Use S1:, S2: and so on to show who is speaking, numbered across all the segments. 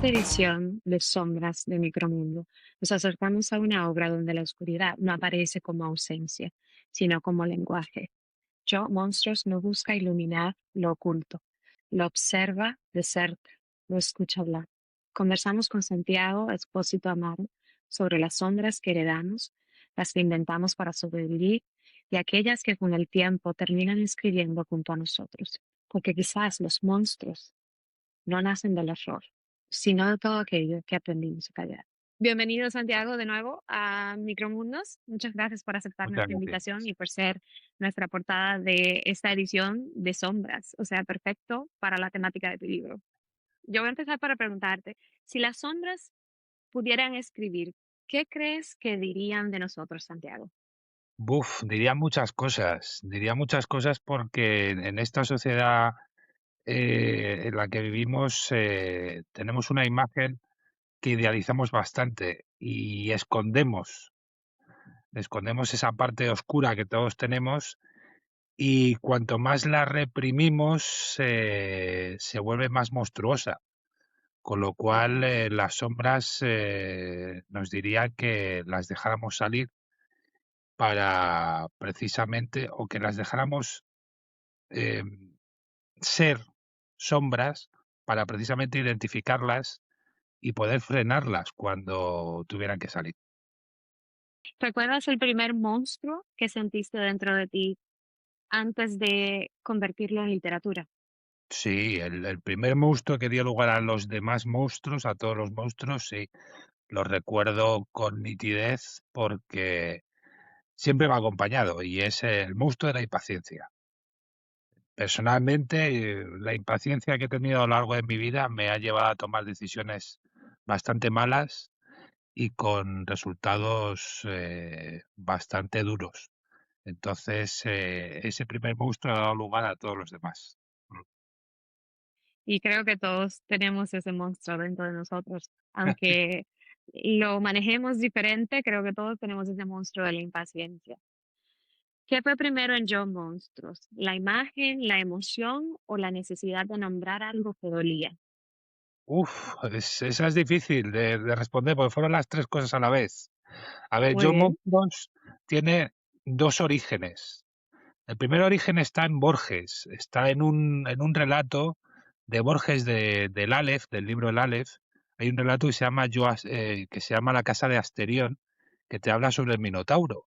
S1: esta edición de Sombras de Micromundo, nos acercamos a una obra donde la oscuridad no aparece como ausencia, sino como lenguaje. Yo, Monstruos, no busca iluminar lo oculto, lo observa de cerca, lo escucha hablar. Conversamos con Santiago Expósito Amaro sobre las sombras que heredamos, las que inventamos para sobrevivir y aquellas que con el tiempo terminan escribiendo junto a nosotros. Porque quizás los monstruos no nacen del error, sino de todo aquello que aprendimos a callar. Bienvenido, Santiago, de nuevo a Micromundos. Muchas gracias por aceptar
S2: Muchas
S1: nuestra invitación
S2: gracias.
S1: y por ser nuestra portada de esta edición de Sombras, o sea, perfecto para la temática de tu libro. Yo voy a empezar para preguntarte, si las sombras pudieran escribir, ¿qué crees que dirían de nosotros, Santiago?
S2: Diría muchas cosas porque en esta sociedad en la que vivimos tenemos una imagen que idealizamos bastante y escondemos esa parte oscura que todos tenemos y cuanto más la reprimimos se vuelve más monstruosa. Con lo cual las sombras nos diría que las dejáramos salir para precisamente, o que las dejáramos eh, ser sombras para precisamente identificarlas y poder frenarlas cuando tuvieran que salir.
S1: ¿Recuerdas el primer monstruo que sentiste dentro de ti antes de convertirlo en literatura?
S2: Sí, el primer monstruo que dio lugar a los demás monstruos, a todos los monstruos, sí, lo recuerdo con nitidez porque siempre me ha acompañado y es el monstruo de la impaciencia. Personalmente, la impaciencia que he tenido a lo largo de mi vida me ha llevado a tomar decisiones bastante malas y con resultados bastante duros. Entonces, ese primer monstruo ha dado lugar a todos los demás. Mm.
S1: Y creo que todos tenemos ese monstruo dentro de nosotros. Aunque lo manejemos diferente, creo que todos tenemos ese monstruo de la impaciencia. ¿Qué fue primero en Yo Monstruos? ¿La imagen, la emoción o la necesidad de nombrar algo que dolía?
S2: Esa es difícil de responder porque fueron las tres cosas a la vez. A ver,
S1: Muy
S2: John
S1: bien.
S2: Monstros tiene dos orígenes. El primer origen está en Borges, está en un relato de Borges del Aleph, del libro El Aleph. Hay un relato que se llama La casa de Asterión, que te habla sobre el Minotauro.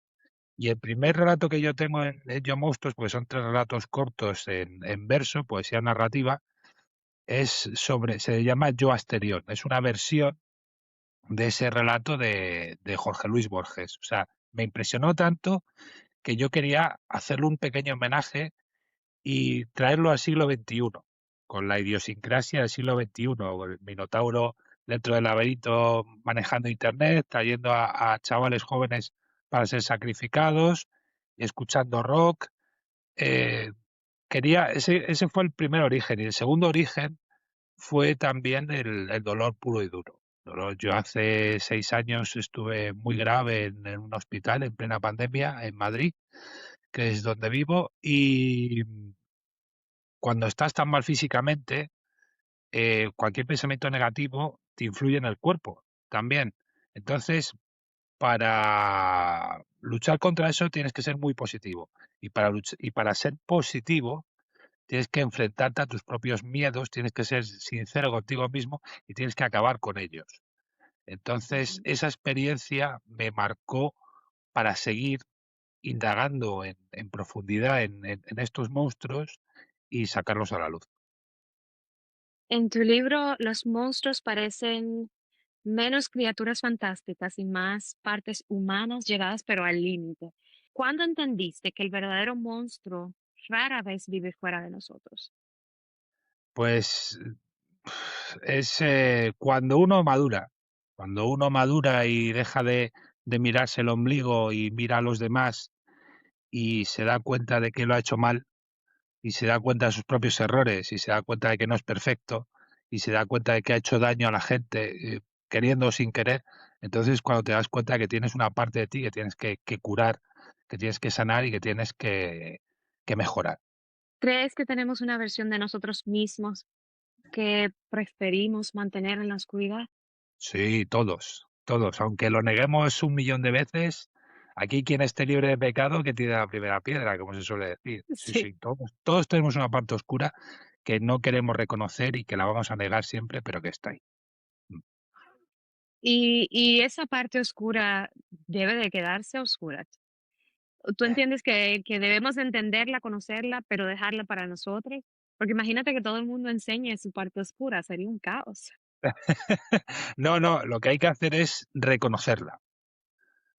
S2: Y el primer relato que yo tengo en Yo Monstruos, porque son tres relatos cortos en verso, poesía narrativa, se llama Yo Asterión. Es una versión de ese relato de Jorge Luis Borges. O sea, me impresionó tanto que yo quería hacerle un pequeño homenaje y traerlo al siglo XXI, con la idiosincrasia del siglo XXI, con el Minotauro dentro del laberinto manejando internet, trayendo a chavales jóvenes para ser sacrificados y escuchando rock. Eh, ese fue el primer origen. Y el segundo origen fue también el dolor puro y duro. Yo hace 6 años estuve muy grave en un hospital en plena pandemia en Madrid, que es donde vivo, y cuando estás tan mal físicamente, cualquier pensamiento negativo te influye en el cuerpo también. Entonces, para luchar contra eso tienes que ser muy positivo. Y para ser positivo tienes que enfrentarte a tus propios miedos, tienes que ser sincero contigo mismo y tienes que acabar con ellos. Entonces,
S1: Ujú.
S2: esa experiencia me marcó para seguir indagando en profundidad en estos monstruos y sacarlos a la luz.
S1: En tu libro, los monstruos parecen menos criaturas fantásticas y más partes humanas llevadas pero al límite. ¿Cuándo entendiste que el verdadero monstruo rara vez vive fuera de nosotros?
S2: Pues es cuando uno madura y deja de mirarse el ombligo y mira a los demás y se da cuenta de que lo ha hecho mal y se da cuenta de sus propios errores y se da cuenta de que no es perfecto y se da cuenta de que ha hecho daño a la gente, queriendo o sin querer, entonces cuando te das cuenta que tienes una parte de ti que tienes que curar, que tienes que sanar y que tienes que mejorar.
S1: ¿Crees que tenemos una versión de nosotros mismos que preferimos mantener en la oscuridad?
S2: Sí, todos, todos. Aunque lo neguemos 1 millón de veces, aquí quien esté libre de pecado que tire la primera piedra, como se suele decir. Sí,
S1: Sí.
S2: sí, todos, todos tenemos una parte oscura que no queremos reconocer y que la vamos a negar siempre, pero que está ahí. Mm.
S1: Y esa parte oscura debe de quedarse oscura. ¿Tú entiendes que debemos de entenderla, conocerla, pero dejarla para nosotros? Porque imagínate que todo el mundo enseñe su parte oscura, sería un caos.
S2: No, no, lo que hay que hacer es reconocerla.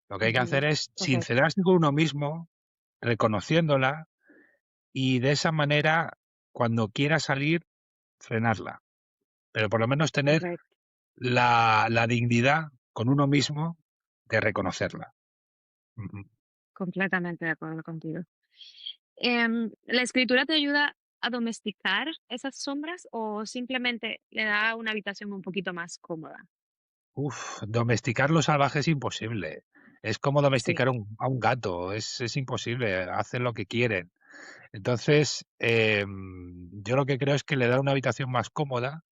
S2: Lo que hay que hacer
S1: Ujú,
S2: es
S1: correcto,
S2: sincerarse con uno mismo, reconociéndola y de esa manera, cuando quiera salir, frenarla. Pero por lo menos tener
S1: correcto,
S2: la dignidad con uno mismo de reconocerla. Ujú.
S1: completamente de acuerdo contigo. ¿La escritura te ayuda a domesticar esas sombras o simplemente le da una habitación un poquito más cómoda?
S2: Domesticar los salvajes es imposible. Es como
S1: Sí,
S2: domesticar a un gato, es imposible, hacen lo que quieren. Entonces, yo lo que creo es que le da una habitación más cómoda,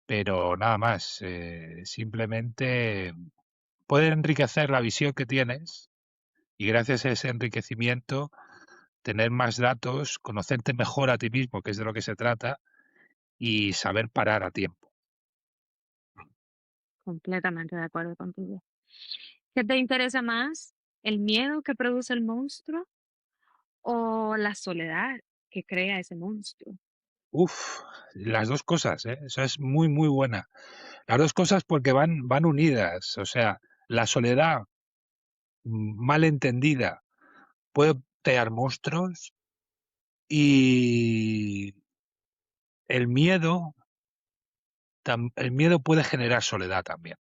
S2: pero nada más. Simplemente puede enriquecer la visión que tienes y gracias a ese enriquecimiento tener más datos, conocerte mejor a ti mismo, que es de lo que se trata, y saber parar a tiempo.
S1: completamente de acuerdo contigo. ¿Qué te interesa más? ¿El miedo que produce el monstruo o la soledad que crea ese monstruo?
S2: Uf, las dos cosas, ¿eh? Eso es muy, muy buena. Las dos cosas porque van unidas. O sea, la soledad mal entendida puede crear monstruos y el miedo, el miedo puede generar soledad también.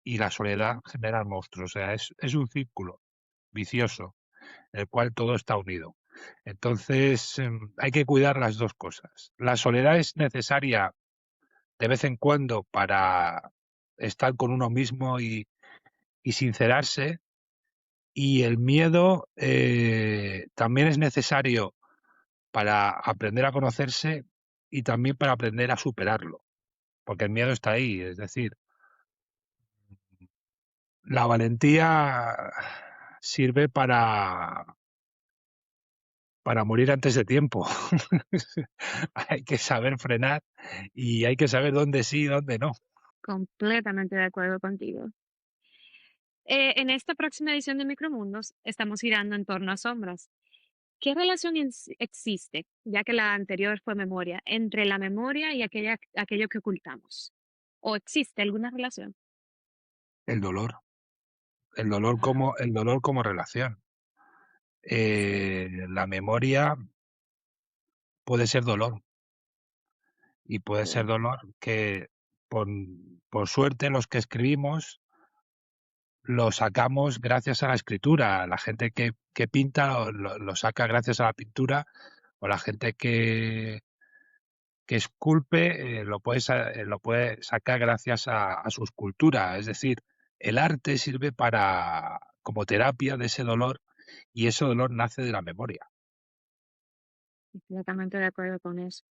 S2: Y la soledad genera monstruos. O sea, es un círculo vicioso, en el cual todo está unido. Entonces, hay que cuidar las dos cosas. La soledad es necesaria de vez en cuando para estar con uno mismo y sincerarse. Y el miedo también es necesario para aprender a conocerse y también para aprender a superarlo, porque el miedo está ahí. Es decir, la valentía sirve para morir antes de tiempo. Hay que saber frenar y hay que saber dónde sí y dónde no.
S1: Completamente de acuerdo contigo. En esta próxima edición de Micromundos estamos girando en torno a sombras. ¿Qué relación existe, ya que la anterior fue memoria, entre la memoria y aquello que ocultamos? ¿O existe alguna relación?
S2: El dolor,
S1: Ah,
S2: el dolor como relación.
S1: sí,
S2: La memoria puede ser dolor y puede ser
S1: sí,
S2: dolor que por, por suerte los que escribimos lo sacamos gracias a la escritura. La gente que pinta lo saca gracias a la pintura o la gente que esculpe lo puede sacar gracias a su escultura. Es decir, el arte sirve para como terapia de ese dolor y ese dolor nace de la memoria.
S1: completamente de acuerdo con eso.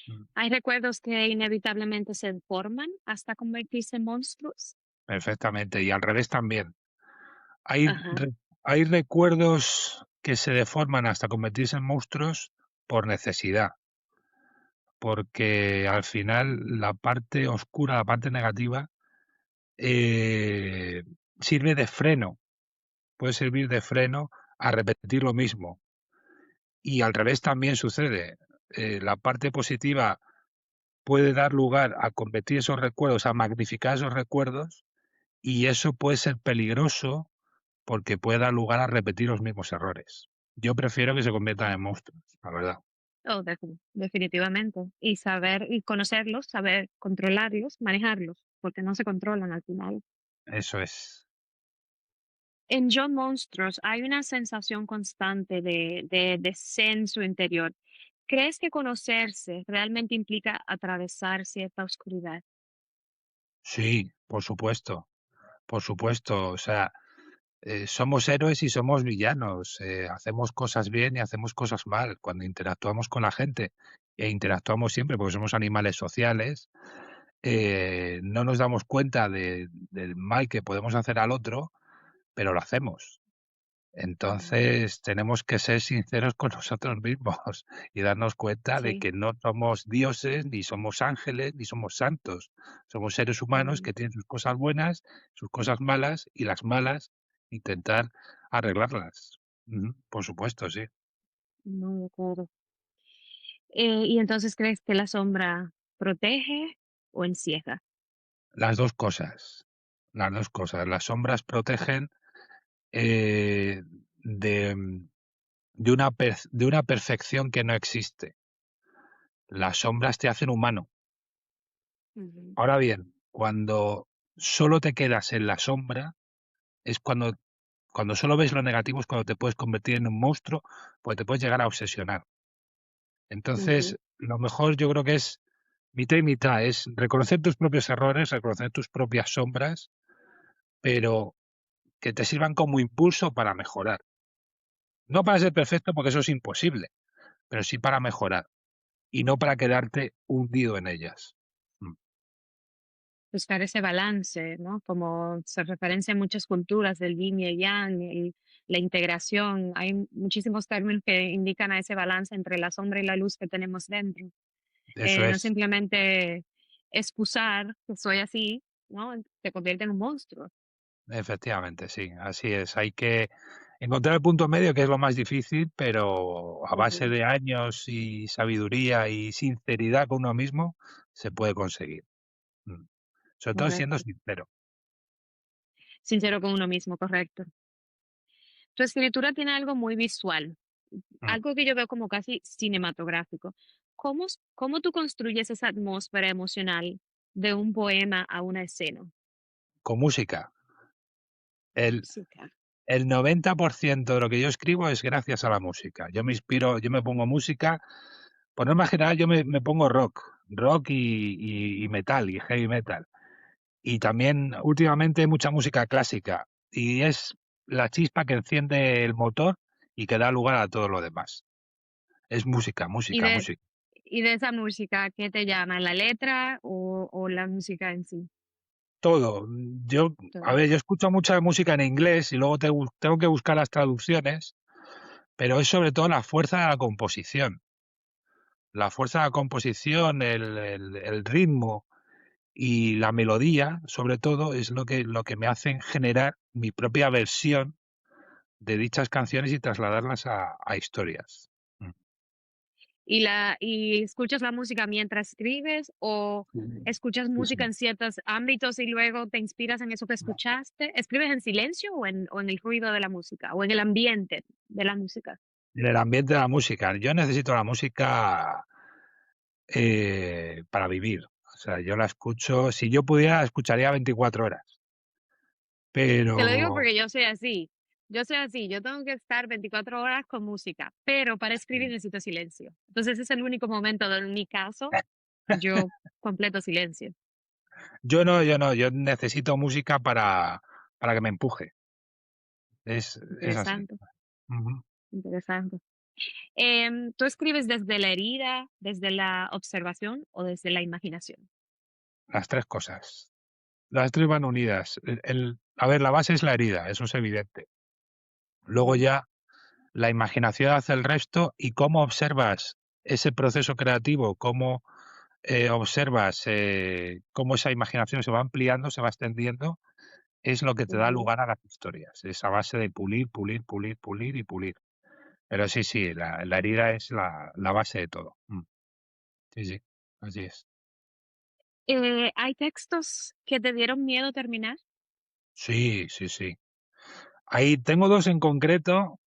S2: Mm.
S1: ¿Hay recuerdos que inevitablemente se deforman hasta convertirse en monstruos?
S2: Perfectamente. Y al revés también. Hay,
S1: Ajá,
S2: hay recuerdos que se deforman hasta convertirse en monstruos por necesidad, porque al final la parte oscura, la parte negativa, eh, sirve de freno, puede servir de freno a repetir lo mismo. Y al revés también sucede. La parte positiva puede dar lugar a convertir esos recuerdos, a magnificar esos recuerdos, y eso puede ser peligroso porque puede dar lugar a repetir los mismos errores. Yo prefiero que se conviertan en monstruos, la verdad.
S1: definitivamente. Y saber y conocerlos, saber controlarlos, manejarlos, porque no se controlan al final.
S2: Eso es.
S1: En John Monstruos hay una sensación constante de descenso interior. ¿Crees que conocerse realmente implica atravesar cierta oscuridad?
S2: Sí, por supuesto. O sea, somos héroes y somos villanos. Hacemos cosas bien y hacemos cosas mal cuando interactuamos con la gente. e interactuamos siempre porque somos animales sociales, no nos damos cuenta del mal que podemos hacer al otro, pero lo hacemos.
S1: Ujú.
S2: Entonces tenemos que ser sinceros con nosotros mismos y darnos cuenta de
S1: Sí.
S2: que no somos dioses, ni somos ángeles, ni somos santos. Somos seres humanos
S1: Ujú.
S2: que tienen sus cosas buenas, sus cosas malas, y las malas intentar arreglarlas. Ujú, por supuesto, sí.
S1: Muy de acuerdo. ¿Y entonces crees que la sombra protege o encierra?
S2: Las dos cosas. Las dos cosas. Las sombras protegen eh, de, de una perfección que no existe. Las sombras te hacen humano.
S1: Ujú.
S2: Ahora bien, cuando solo te quedas en la sombra, es cuando solo ves lo negativo es cuando te puedes convertir en un monstruo, pues te puedes llegar a obsesionar.
S1: Ujú.
S2: Entonces, lo mejor yo creo que es mitad y mitad, es reconocer tus propios errores, reconocer tus propias sombras, pero que te sirvan como impulso para mejorar. No para ser perfecto, porque eso es imposible, pero sí para mejorar y no para quedarte hundido en ellas. Mm.
S1: Buscar ese balance, ¿no? Como se referencia en muchas culturas del yin y el yang, la integración. Hay muchísimos términos que indican a ese balance entre la sombra y la luz que tenemos dentro.
S2: Eso
S1: No
S2: es.
S1: simplemente excusar que soy así, ¿no? Te convierte en un monstruo.
S2: Efectivamente, sí, así es. Hay que encontrar el punto medio, que es lo más difícil, pero a base
S1: Ujú.
S2: de años y sabiduría y sinceridad con uno mismo, se puede conseguir. Mm. Sobre todo siendo
S1: Correcto.
S2: sincero.
S1: Sincero con uno mismo, correcto. Tu escritura tiene algo muy visual,
S2: Mm.
S1: algo que yo veo como casi cinematográfico. ¿Cómo tú construyes esa atmósfera emocional de un poema a una escena?
S2: Con música. El,
S1: Música.
S2: el 90% de lo que yo escribo es gracias a la música. Yo me inspiro, yo me pongo música. Por norma general, me pongo rock y metal, y heavy metal. Y también últimamente mucha música clásica y es la chispa que enciende el motor y que da lugar a todo lo demás. Es música,
S1: Y
S2: música,
S1: de,
S2: música.
S1: y de esa música, ¿qué te llama? ¿La letra o la música en sí?
S2: Todo. Yo, a
S1: Todo.
S2: ver, yo escucho mucha música en inglés y luego tengo que buscar las traducciones, pero es sobre todo la fuerza de la composición. La fuerza de la composición, el ritmo y la melodía, sobre todo, es lo que me hacen generar mi propia versión de dichas canciones y trasladarlas a historias. Mm.
S1: ¿Y escuchas la música mientras escribes o
S2: Sí,
S1: escuchas
S2: sí,
S1: música
S2: sí.
S1: en ciertos ámbitos y luego te inspiras en eso que escuchaste? ¿Escribes en silencio o en el ruido de la música o en el ambiente de la música?
S2: En el ambiente de la música. Yo necesito la música para vivir. O sea, yo la escucho, si yo pudiera, la escucharía 24 horas.
S1: Te lo digo
S2: Pero
S1: porque yo soy así. Yo soy así, yo tengo que estar 24 horas con música, pero para escribir necesito silencio. Entonces ese es el único momento en mi caso, yo completo silencio.
S2: yo no, yo necesito música para que me empuje. Es así.
S1: Interesante,
S2: Ujú.
S1: interesante. ¿Tú escribes desde la herida, desde la observación o desde la imaginación?
S2: Las tres cosas. Las tres van unidas. A ver, la base es la herida, eso es evidente. Luego
S1: Ujú.
S2: ya la imaginación hace el resto y cómo observas ese proceso creativo, cómo observas cómo esa imaginación se va ampliando, se va extendiendo, es lo que te da
S1: Ujú.
S2: lugar a las historias. Esa base de pulir, pulir, pulir, pulir y pulir. Pero sí, sí, la herida es la base de todo. Mm. Sí, sí, así es.
S1: ¿Hay textos que te dieron miedo terminar?
S2: Sí, sí, sí. Ahí tengo dos en concreto.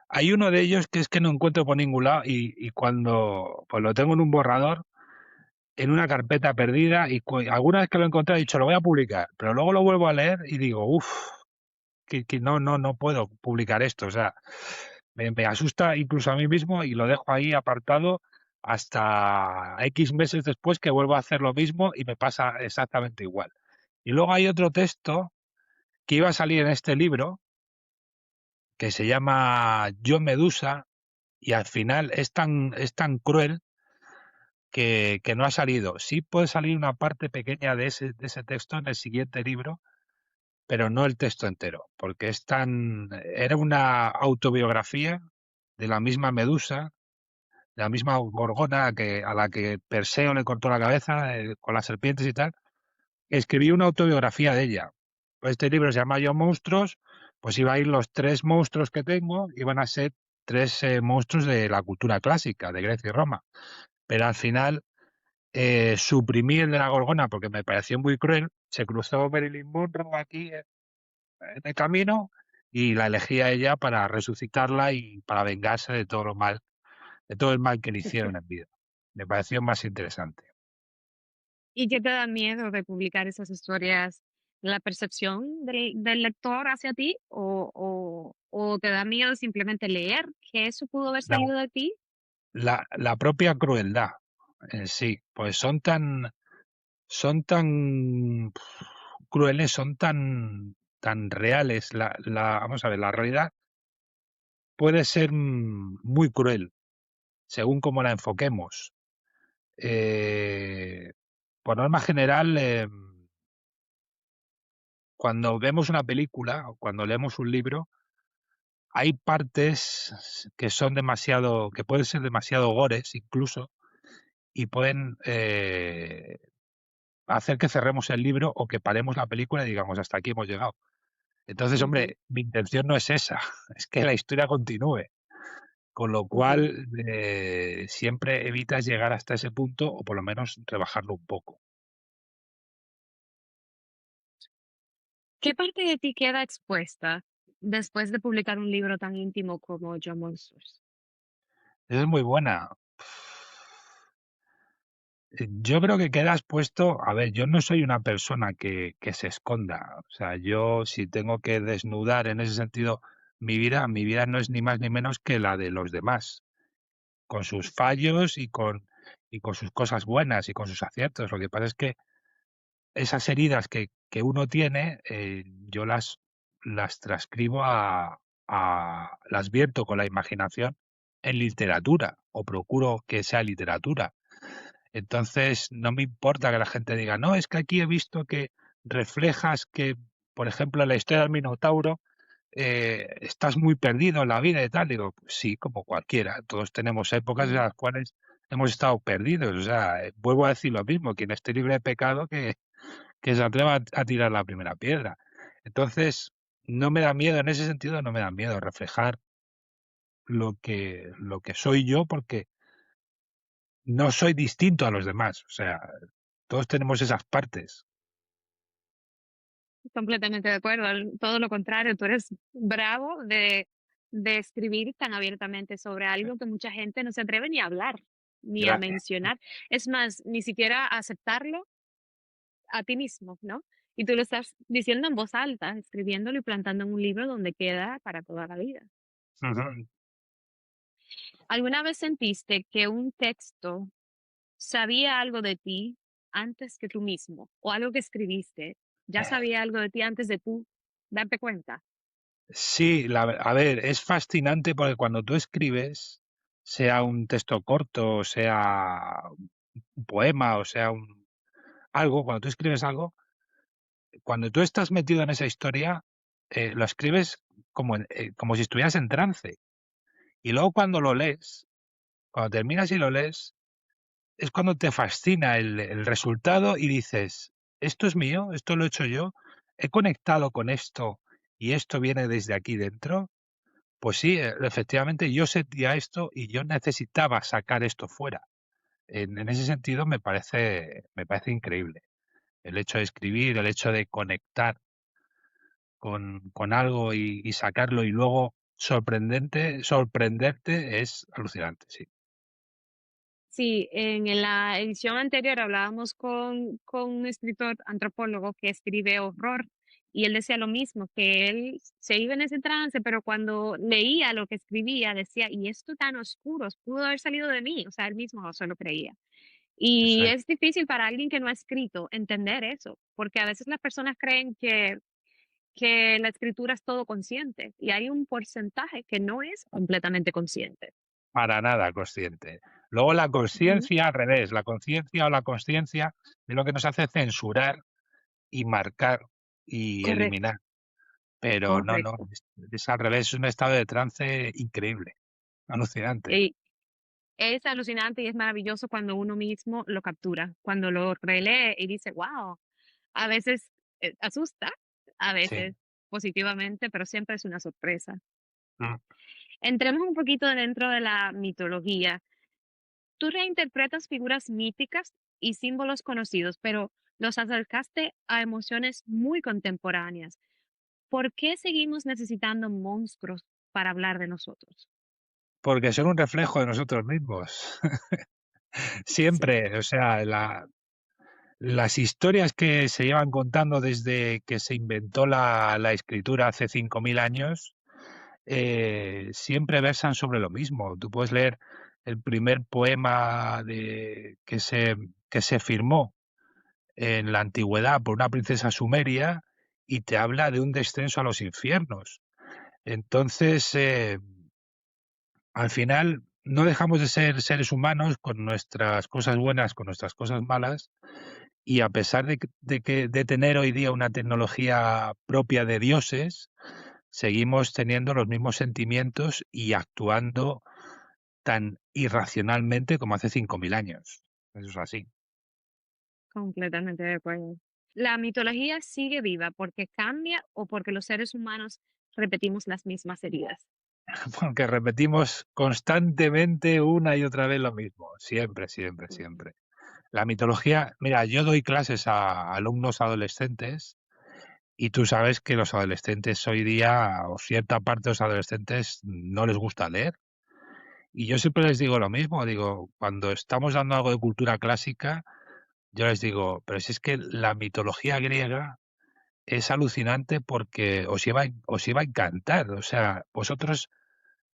S2: Hay uno de ellos que es que no encuentro por ningún lado y cuando pues lo tengo en un borrador, en una carpeta perdida y alguna vez que lo he encontrado he dicho lo voy a publicar, pero luego lo vuelvo a leer y digo, uff, que no puedo publicar esto. O sea, me asusta incluso a mí mismo y lo dejo ahí apartado hasta X meses después que vuelvo a hacer lo mismo y me pasa exactamente igual. Y luego hay otro texto que iba a salir en este libro que se llama Yo Medusa y al final es tan cruel que no ha salido. Sí puede salir una parte pequeña de ese texto en el siguiente libro, pero no el texto entero, porque era una autobiografía de la misma Medusa, de la misma Gorgona a la que Perseo le cortó la cabeza con las serpientes y tal. Escribí una autobiografía de ella. Pues este libro se llama Yo Monstruos, pues iba a ir los tres monstruos que tengo, iban a ser tres monstruos de la cultura clásica, de Grecia y Roma. Pero al final suprimí el de la Gorgona porque me pareció muy cruel. Se cruzó Marilyn Monroe aquí en el camino y la elegí a ella para resucitarla y para vengarse de todo lo mal, de todo el mal que le hicieron en vida. Me pareció más interesante.
S1: ¿Y qué te da miedo de publicar esas historias? ¿La percepción del lector hacia ti? ¿O te da miedo simplemente leer que eso pudo haber
S2: La,
S1: salido de ti?
S2: la propia crueldad en sí, pues son tan crueles, son tan reales. Vamos a ver, la realidad puede ser muy cruel según cómo la enfoquemos. Eh, por norma general, cuando vemos una película o cuando leemos un libro, hay partes que son demasiado, que pueden ser demasiado gores incluso, y pueden hacer que cerremos el libro o que paremos la película y digamos, hasta aquí hemos llegado. Entonces,
S1: Ujú,
S2: hombre, mi intención no es esa, es que la historia continúe. Con lo
S1: ujú.
S2: cual, siempre evitas llegar hasta ese punto o por lo menos rebajarlo un poco.
S1: ¿Qué parte de ti queda expuesta después de publicar un libro tan íntimo como Yo Monstruos?
S2: Esa es muy buena. Yo creo que quedas puesto, a ver, yo no soy una persona que se esconda. O sea, yo si tengo que desnudar en ese sentido mi vida no es ni más ni menos que la de los demás, con sus fallos y con sus cosas buenas y con sus aciertos. Lo que pasa es que esas heridas que uno tiene, yo las transcribo las vierto con la imaginación en literatura, o procuro que sea literatura. Entonces, no me importa que la gente diga, no, es que aquí he visto que reflejas que, por ejemplo, en la historia del Minotauro, estás muy perdido en la vida y tal. Digo, "Pues sí, como cualquiera. Todos tenemos épocas en
S1: Mm.
S2: las cuales hemos estado perdidos. O sea, vuelvo a decir lo mismo, quien esté libre de pecado, que se atreva a tirar la primera piedra. Entonces, no me da miedo, en ese sentido, no me da miedo reflejar lo que soy yo, porque no soy distinto a los demás. O sea, todos tenemos esas partes.
S1: Completamente de acuerdo. Todo lo contrario, tú eres bravo de escribir tan abiertamente sobre algo que mucha gente no se atreve ni a hablar, ni a
S2: Gracias.
S1: mencionar. Es más, ni siquiera a aceptarlo a ti mismo, ¿no? Y tú lo estás diciendo en voz alta, escribiéndolo y plantando en un libro donde queda para toda la vida.
S2: Ujú.
S1: ¿Alguna vez sentiste que un texto sabía algo de ti antes que tú mismo? ¿O algo que escribiste ya sabía algo de ti antes de tú darte cuenta?
S2: Sí, a ver, es fascinante porque cuando tú escribes, sea un texto corto, sea un poema, o sea algo, cuando tú escribes algo, cuando tú estás metido en esa historia, lo escribes como si estuvieras en trance. Y luego cuando lo lees, cuando terminas y lo lees, es cuando te fascina el resultado y dices, esto es mío, esto lo he hecho yo, he conectado con esto y esto viene desde aquí dentro. Pues sí, efectivamente yo sentía esto y yo necesitaba sacar esto fuera. En ese sentido me parece increíble. El hecho de escribir, el hecho de conectar con algo y sacarlo y luego sorprenderte es alucinante, sí.
S1: Sí, en la edición anterior hablábamos con un escritor antropólogo que escribe horror y él decía lo mismo, que él se iba en ese trance, pero cuando leía lo que escribía decía, y esto tan oscuro, pudo haber salido de mí, o sea, él mismo se lo creía.
S2: Eso
S1: Y
S2: es,
S1: es difícil para alguien que no ha escrito entender eso, porque a veces las personas creen que la escritura es todo consciente y hay un porcentaje que no es completamente consciente.
S2: para nada consciente. Luego la
S1: Ujú.
S2: conciencia al revés, la conciencia o la consciencia de lo que nos hace censurar y marcar y
S1: Correcto,
S2: eliminar. Pero no, no,
S1: correcto.
S2: es al revés, es un estado de trance increíble, alucinante.
S1: Y es alucinante y es maravilloso cuando uno mismo lo captura, cuando lo relee y dice, wow, a veces asusta, a
S2: Sí.
S1: veces positivamente, pero siempre es una sorpresa.
S2: Mm.
S1: Entremos un poquito dentro de la mitología. Tú reinterpretas figuras míticas y símbolos conocidos, pero los acercaste a emociones muy contemporáneas. ¿Por qué seguimos necesitando monstruos para hablar de nosotros?
S2: Porque son un reflejo de nosotros mismos.
S1: Sí.
S2: Siempre, o sea, las historias que se llevan contando desde que se inventó la escritura hace 5.000 años, siempre versan sobre lo mismo. Tú puedes leer el primer poema que se firmó en la antigüedad por una princesa sumeria y te habla de un descenso a los infiernos. Entonces, al final, no dejamos de ser seres humanos con nuestras cosas buenas, con nuestras cosas malas, y a pesar de tener hoy día una tecnología propia de dioses, seguimos teniendo los mismos sentimientos y actuando tan irracionalmente como hace 5.000 años. Eso es así.
S1: Completamente de acuerdo. La mitología sigue viva porque cambia o porque los seres humanos repetimos las mismas heridas.
S2: Porque repetimos constantemente una y otra vez lo mismo. Siempre, siempre,
S1: Ujú.
S2: siempre. La mitología, mira, yo doy clases a alumnos adolescentes y tú sabes que los adolescentes hoy día, o cierta parte de los adolescentes, no les gusta leer. Y yo siempre les digo lo mismo, digo, cuando estamos dando algo de cultura clásica, yo les digo, pero si es que la mitología griega es alucinante porque os iba a encantar. O sea, vosotros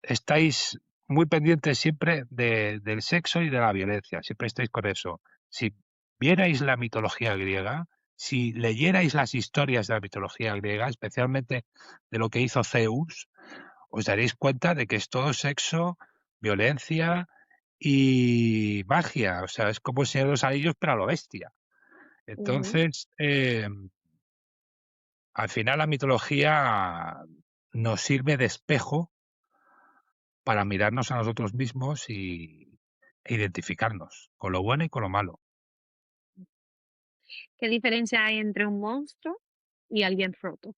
S2: estáis muy pendientes siempre del sexo y de la violencia, siempre estáis con eso. Si vierais la mitología griega, si leyerais las historias de la mitología griega, especialmente de lo que hizo Zeus, os daréis cuenta de que es todo sexo, violencia y magia. O sea, es como el Señor de los Anillos, pero a lo bestia.
S1: Ujú.
S2: Entonces, al final la mitología nos sirve de espejo para mirarnos a nosotros mismos e identificarnos con lo bueno y con lo malo.
S1: ¿Qué diferencia hay entre un monstruo y alguien roto?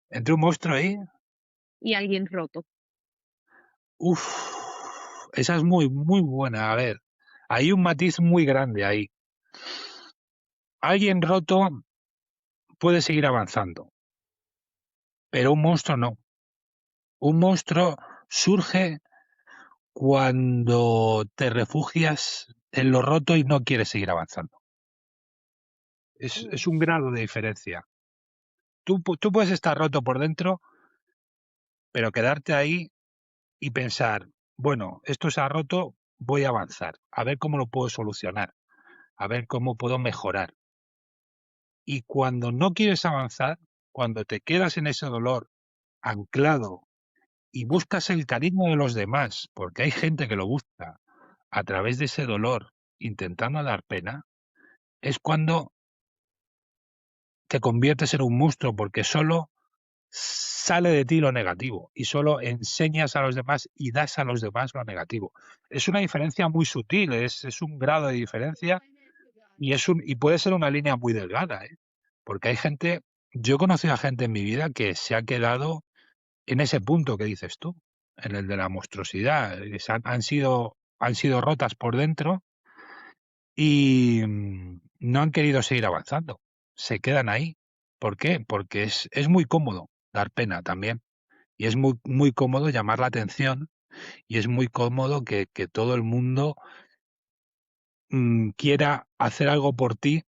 S2: Entre un monstruo ahí,
S1: Y alguien roto.
S2: uff, esa es muy, muy buena. A ver, hay un matiz muy grande ahí. Alguien roto puede seguir avanzando, pero un monstruo no. Un monstruo surge cuando te refugias en lo roto y no quieres seguir avanzando. Es un grado de diferencia. Tú puedes estar roto por dentro, pero quedarte ahí y pensar, bueno, esto se ha roto, voy a avanzar, a ver cómo lo puedo solucionar, a ver cómo puedo mejorar. Y cuando no quieres avanzar, cuando te quedas en ese dolor anclado y buscas el cariño de los demás, porque hay gente que lo busca a través de ese dolor, intentando dar pena, es cuando te conviertes en un monstruo, porque solo sale de ti lo negativo y solo enseñas a los demás y das a los demás lo negativo. Es una diferencia muy sutil, es un grado de diferencia y puede ser una línea muy delgada, ¿eh? Porque hay gente, yo he conocido a gente en mi vida que se ha quedado en ese punto que dices tú, en el de la monstruosidad, han sido rotas por dentro y no han querido seguir avanzando. Se quedan ahí. ¿Por qué? Porque es muy cómodo dar pena también. Y es muy, muy cómodo llamar la atención y es muy cómodo que todo el mundo quiera hacer algo por ti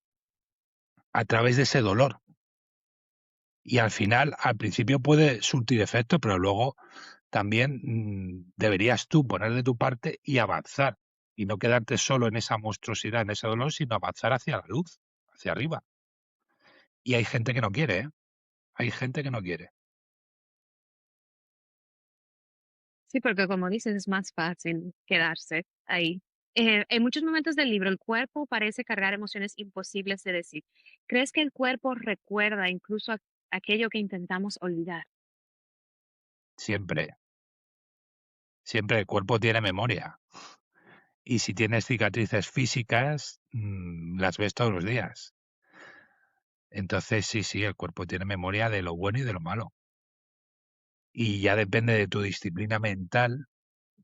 S2: a través de ese dolor. Y al final, al principio puede surtir efecto, pero luego también deberías tú poner de tu parte y avanzar. Y no quedarte solo en esa monstruosidad, en ese dolor, sino avanzar hacia la luz, hacia arriba. Y hay gente que no quiere, ¿eh? Hay gente que no quiere.
S1: Sí, porque como dices, es más fácil quedarse ahí. En muchos momentos del libro, el cuerpo parece cargar emociones imposibles de decir. ¿Crees que el cuerpo recuerda incluso aquello que intentamos olvidar?
S2: Siempre, siempre el cuerpo tiene memoria. Y si tienes cicatrices físicas, las ves todos los días. Entonces, sí, sí, el cuerpo tiene memoria de lo bueno y de lo malo. Y ya depende de tu disciplina mental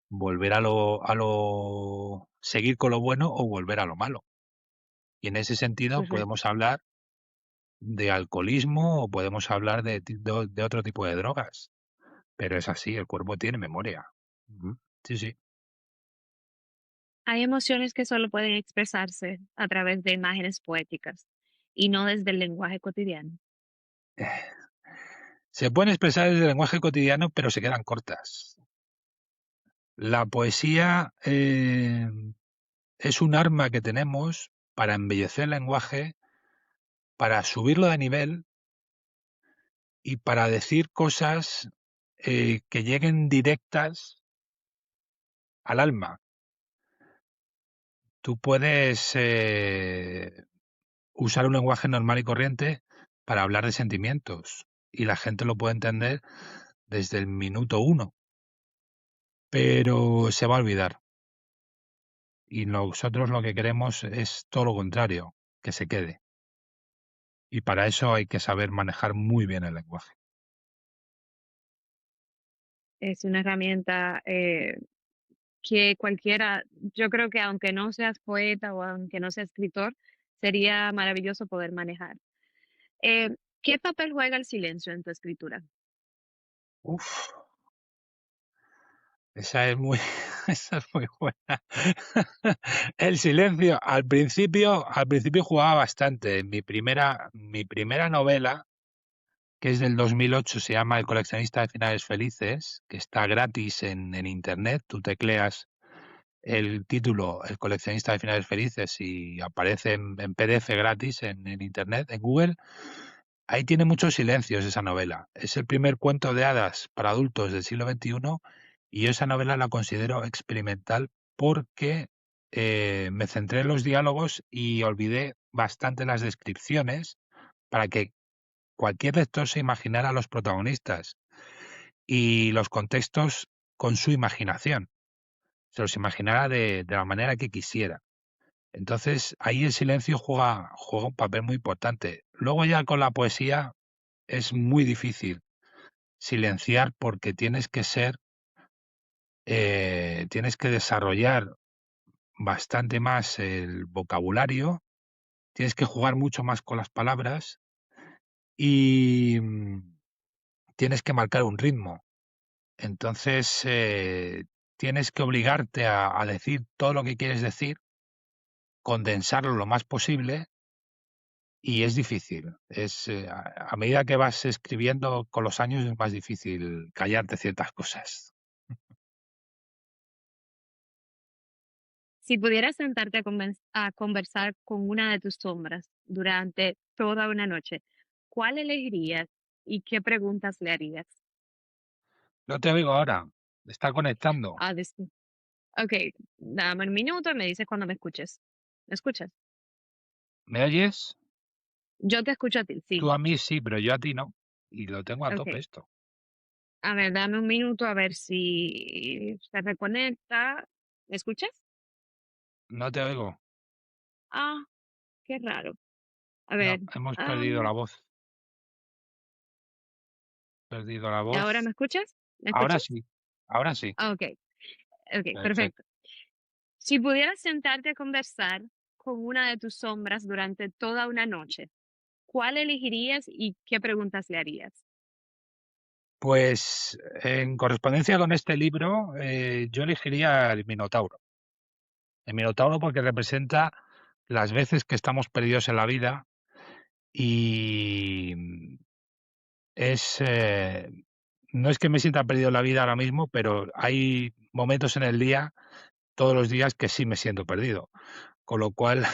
S2: volver seguir con lo bueno o volver a lo malo. Y en ese sentido
S1: Correcto.
S2: podemos hablar de alcoholismo o podemos hablar de otro tipo de drogas. Pero es así, el cuerpo tiene memoria. Ujú. Sí, sí.
S1: Hay emociones que solo pueden expresarse a través de imágenes poéticas y no desde el lenguaje cotidiano.
S2: Se pueden expresar desde el lenguaje cotidiano, pero se quedan cortas. La poesía es un arma que tenemos para embellecer el lenguaje, para subirlo de nivel y para decir cosas que lleguen directas al alma. Tú puedes usar un lenguaje normal y corriente para hablar de sentimientos y la gente lo puede entender desde el minuto uno, pero se va a olvidar. Y nosotros lo que queremos es todo lo contrario, que se quede. Y para eso hay que saber manejar muy bien el lenguaje.
S1: Es una herramienta que cualquiera, yo creo que aunque no seas poeta o aunque no seas escritor, sería maravilloso poder manejar. Eh, ¿Qué papel juega el silencio en tu escritura?
S2: Uf, esa es muy, esa es muy buena. El silencio, al principio jugaba bastante. Mi primera novela, que es del 2008, se llama El coleccionista de finales felices, que está gratis en internet. Tú tecleas el título, El coleccionista de finales felices, y aparece en PDF gratis en internet, en Google. Ahí tiene muchos silencios esa novela. Es el primer cuento de hadas para adultos del siglo XXI y yo esa novela la considero experimental porque me centré en los diálogos y olvidé bastante las descripciones para que cualquier lector se imaginara a los protagonistas y los contextos con su imaginación. Se los imaginara de la manera que quisiera. Entonces ahí el silencio juega un papel muy importante. Luego ya con la poesía es muy difícil silenciar porque tienes que desarrollar bastante más el vocabulario, tienes que jugar mucho más con las palabras y tienes que marcar un ritmo. Entonces, tienes que obligarte a decir todo lo que quieres decir, condensarlo lo más posible y es difícil. A medida que vas escribiendo con los años es más difícil callarte ciertas cosas.
S1: Si pudieras sentarte a conversar con una de tus sombras durante toda una noche, ¿cuál elegirías y qué preguntas le harías?
S2: No te oigo ahora, está conectando.
S1: Ah, ok, dame un minuto y me dices cuando me escuches. ¿Me escuchas?
S2: ¿Me oyes?
S1: Yo te escucho a ti,
S2: Tú
S1: sí.
S2: a mí sí, pero yo a ti no. Y lo tengo a
S1: Ok,
S2: tope esto.
S1: a ver, dame un minuto a ver si se reconecta. ¿Me escuchas?
S2: No te oigo.
S1: Ah, qué raro. A
S2: No,
S1: ver,
S2: hemos perdido
S1: am,
S2: la voz. Perdido la
S1: ¿ahora
S2: voz.
S1: me escuchas? ¿Me
S2: Ahora
S1: escuchas?
S2: sí. Ahora sí.
S1: Ah, ok, ok,
S2: Perfecto.
S1: perfecto. Si pudieras sentarte a conversar con una de tus sombras durante toda una noche, ¿cuál elegirías y qué preguntas le harías?
S2: Pues en correspondencia con este libro, yo elegiría el Minotauro. El Minotauro porque representa las veces que estamos perdidos en la vida y es, no es que me sienta perdido en la vida ahora mismo, pero hay momentos en el día, todos los días, que sí me siento perdido. Con lo cual,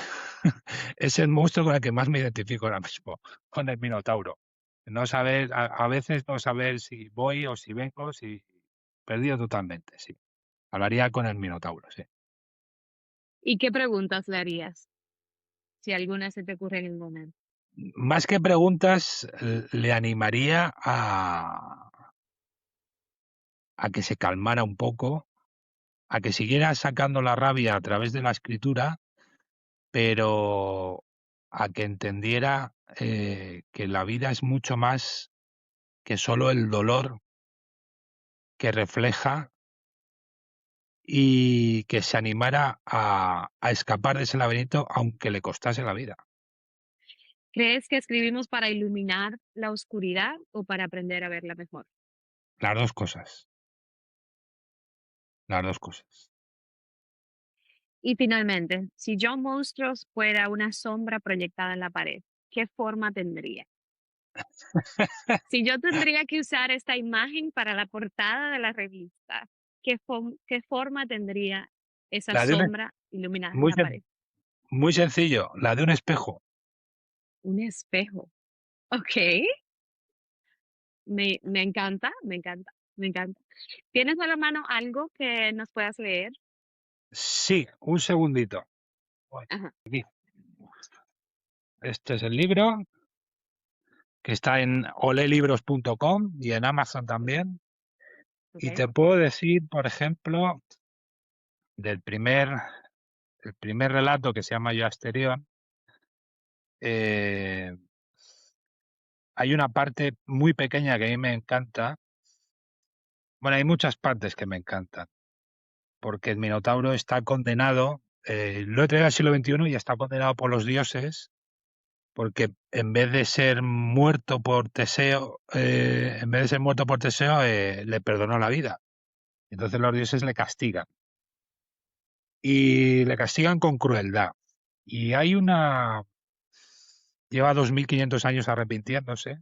S2: es el monstruo con el que más me identifico ahora mismo, con el Minotauro. No saber, a veces no saber si voy o si vengo, si perdido totalmente, sí. Hablaría con el Minotauro, sí.
S1: ¿Y qué preguntas le harías? Si alguna se te ocurre en el momento.
S2: Más que preguntas, le animaría a que se calmara un poco, a que siguiera sacando la rabia a través de la escritura, pero a que entendiera que la vida es mucho más que solo el dolor que refleja y que se animara a escapar de ese laberinto aunque le costase la vida.
S1: ¿Crees que escribimos para iluminar la oscuridad o para aprender a verla mejor?
S2: Las dos cosas, las dos cosas.
S1: Y finalmente, si John Monstruos fuera una sombra proyectada en la pared, ¿qué forma tendría? Si yo tendría que usar esta imagen para la portada de la revista, ¿qué forma tendría esa
S2: La de un,
S1: sombra iluminada en
S2: muy,
S1: la pared?
S2: muy sencillo, la de un espejo.
S1: Un espejo. Ok, me encanta, me encanta, me encanta. ¿Tienes a la mano algo que nos puedas leer?
S2: Sí, un segundito. Uy,
S1: Ajá,
S2: aquí. Este es el libro, que está en olelibros.com y en Amazon también. Y
S1: ok.
S2: te puedo decir, por ejemplo, del el primer relato que se llama Yo Asterión, eh, hay una parte muy pequeña que a mí me encanta. Bueno, hay muchas partes que me encantan, porque el Minotauro está condenado, lo he traído al siglo XXI y está condenado por los dioses, porque en vez de ser muerto por Teseo, le perdonó la vida. Entonces los dioses le castigan. Y le castigan con crueldad. Y hay una... Lleva 2500 años arrepintiéndose.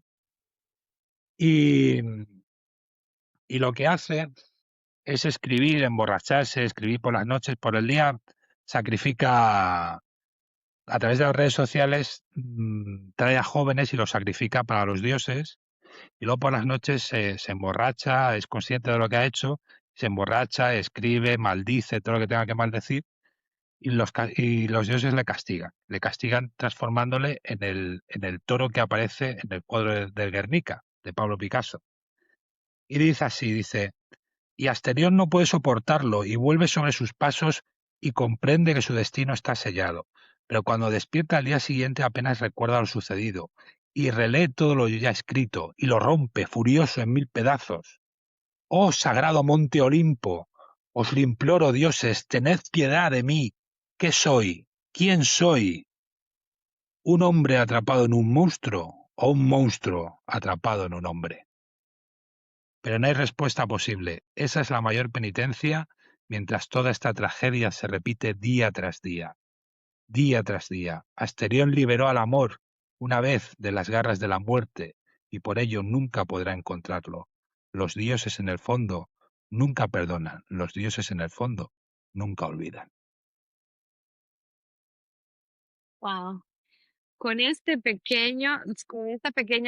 S2: Y, y lo que hace es escribir, emborracharse, escribir por las noches, por el día, sacrifica a través de las redes sociales, trae a jóvenes y los sacrifica para los dioses, y luego por las noches se emborracha, es consciente de lo que ha hecho, se emborracha, escribe, maldice todo lo que tenga que maldecir, y los dioses le castigan transformándole en el toro que aparece en el cuadro de Guernica, de Pablo Picasso. Y dice así, dice, y Asterión no puede soportarlo y vuelve sobre sus pasos y comprende que su destino está sellado. Pero cuando despierta al día siguiente apenas recuerda lo sucedido y relee todo lo ya escrito y lo rompe furioso en mil pedazos. Oh sagrado monte Olimpo, os lo imploro, dioses, tened piedad de mí. ¿Qué soy? ¿Quién soy? ¿Un hombre atrapado en un monstruo o un monstruo atrapado en un hombre? Pero no hay respuesta posible. Esa es la mayor penitencia, mientras toda esta tragedia se repite día tras día, día tras día. Asterión liberó al amor una vez de las garras de la muerte, y por ello nunca podrá encontrarlo. Los dioses en el fondo nunca perdonan, los dioses en el fondo nunca olvidan.
S1: Wow. Con esta pequeña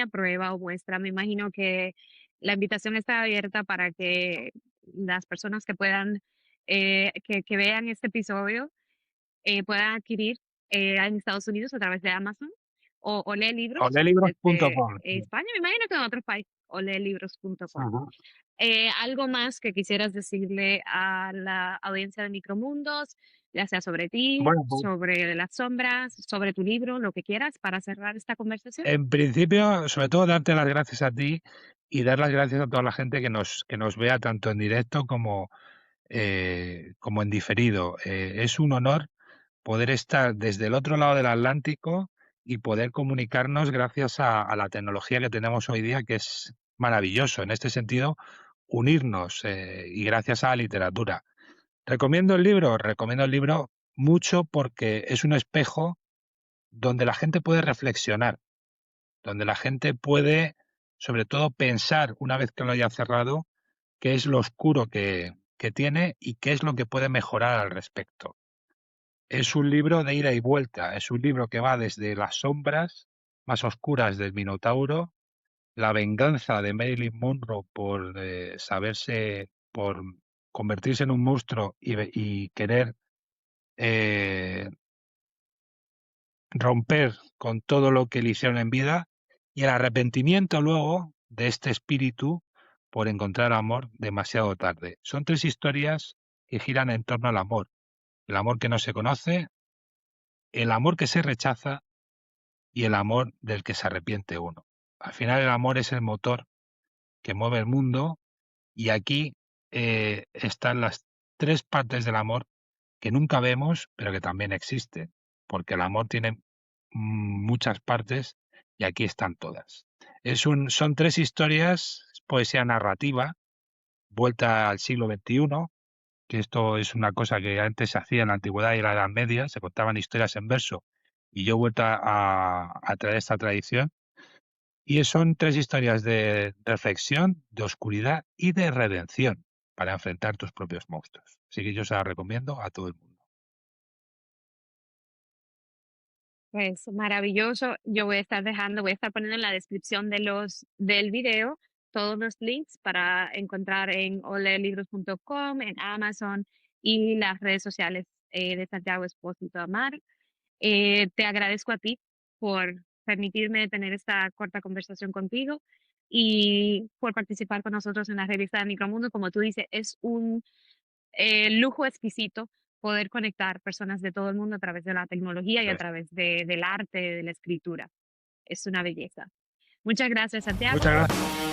S1: prueba o muestra, me imagino que la invitación está abierta para que las personas que puedan, que vean este episodio, puedan adquirir en Estados Unidos a través de Amazon o lee libros desde
S2: Olelibros.com.
S1: España, me imagino que en otros países, o leelibros.com. ¿Algo más que quisieras decirle a la audiencia de Micromundos, ya sea sobre ti,
S2: Bueno, pues
S1: sobre las sombras, sobre tu libro, lo que quieras para cerrar esta conversación?
S2: en principio, sobre todo darte las gracias a ti y dar las gracias a toda la gente que nos vea tanto en directo como en diferido. Es un honor poder estar desde el otro lado del Atlántico y poder comunicarnos gracias a la tecnología que tenemos hoy día, que es maravilloso. En este sentido, unirnos y gracias a la literatura. Recomiendo el libro mucho porque es un espejo donde la gente puede reflexionar, donde la gente puede, sobre todo, pensar una vez que lo haya cerrado, qué es lo oscuro que tiene y qué es lo que puede mejorar al respecto. Es un libro de ida y vuelta, es un libro que va desde las sombras más oscuras del Minotauro, la venganza de Marilyn Monroe por saberse por convertirse en un monstruo y querer romper con todo lo que le hicieron en vida, y el arrepentimiento luego de este espíritu por encontrar amor demasiado tarde. Son tres historias que giran en torno al amor. El amor que no se conoce, el amor que se rechaza y el amor del que se arrepiente uno. Al final el amor es el motor que mueve el mundo, y aquí están las tres partes del amor que nunca vemos, pero que también existen, porque el amor tiene muchas partes y aquí están todas. Son tres historias, es poesía narrativa, vuelta al siglo XXI, que esto es una cosa que antes se hacía en la antigüedad y en la Edad Media, se contaban historias en verso, y yo he vuelto a traer esta tradición. Y son tres historias de reflexión, de oscuridad y de redención para enfrentar tus propios monstruos. Así que yo se las recomiendo a todo el mundo.
S1: Pues maravilloso. Yo voy a estar poniendo en la descripción del video todos los links para encontrar en olelibros.com, en Amazon y las redes sociales de Santiago Espósito Amar. Te agradezco a ti por permitirme tener esta corta conversación contigo y por participar con nosotros en la revista de Micromundo. Como tú dices, es un lujo exquisito poder conectar personas de todo el mundo a través de la tecnología y a
S2: Pues,
S1: través del arte, de la escritura. Es una belleza. Muchas gracias, Santiago.
S2: muchas gracias.